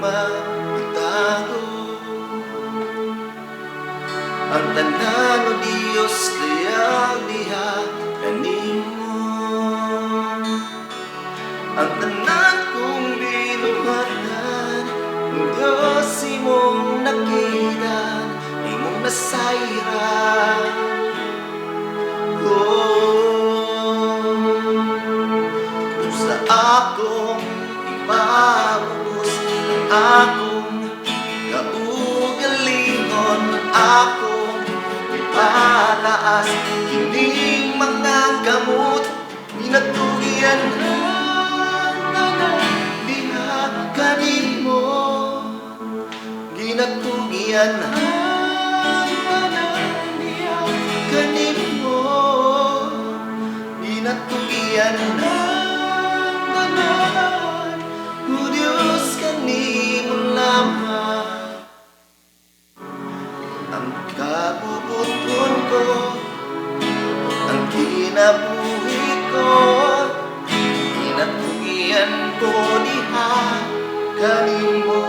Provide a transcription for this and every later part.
magtago. Ang tanan o Diyos kaya diha kanimo. Ang tanan kong binuhatan, ang Diyos imong nakita, imong nasayran. Sa akong ipabubos, akong kaugalingon, akong ipataas, kining mga gamot, ginatugian ang tanan diha kanimo. Ginatugian ang tanan diha kanimo. Ginatugian ang tanan, o Diyos kanimo lamang. Ang kabubuton ko, ang kinabuhi ko, ginatugian ko diha kanimo.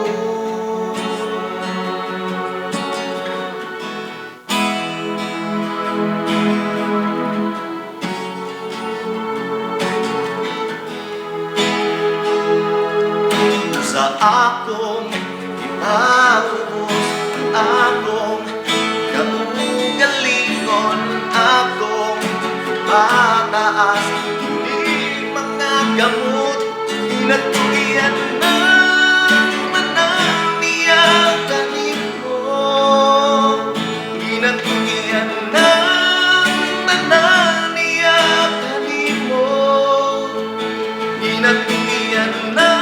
Sa akong ipabubos, ang akong kaugalingon, akong ipataas, hindi mga gamot, ginatugian ng tanan diha kanimo. Ginatugian ng tanan diha kanimo. Ginatugian ng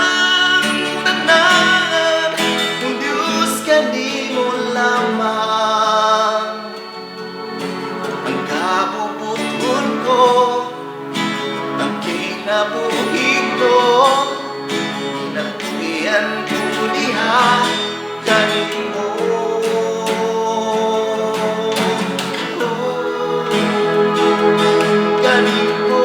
lamang. Ang kabubuton ko, ang kinabuhi ko, ginatugian ko diha kanimo. Kanimo.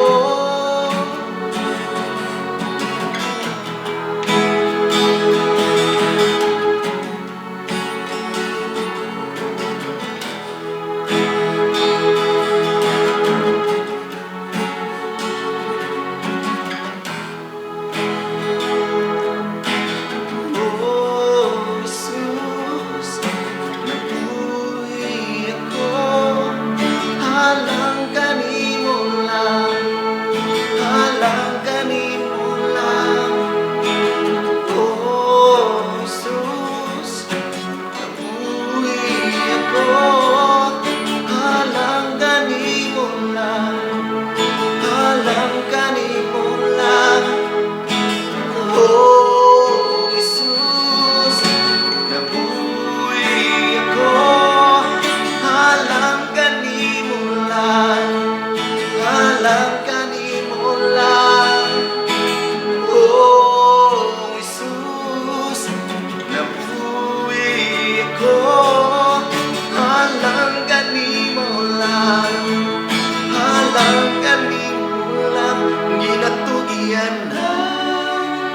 Ginatugian ng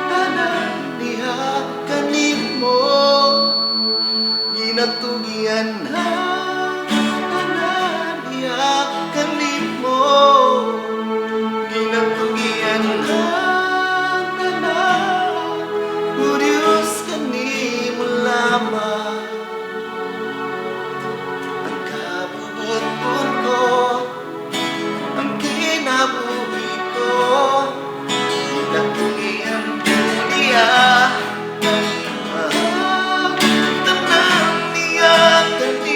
tanan diha kanimo. Ginatugian ng tanan diha kanimo. Ginatugian ng tanan, o Diyos kanimo lamang. Ang kabubuton ko, ang kinabuhi ko, ginatugian ko diha kanimo. Tanan diha kanimo.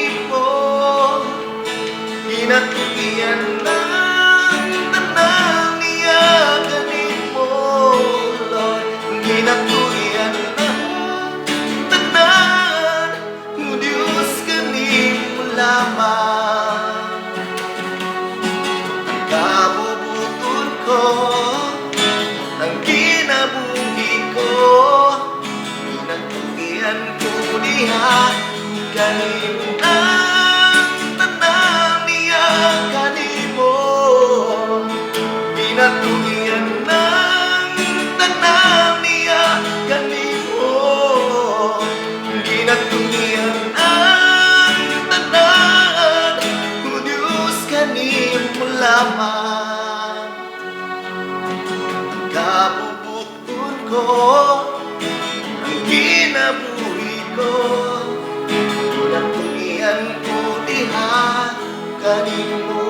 ko diha kanimo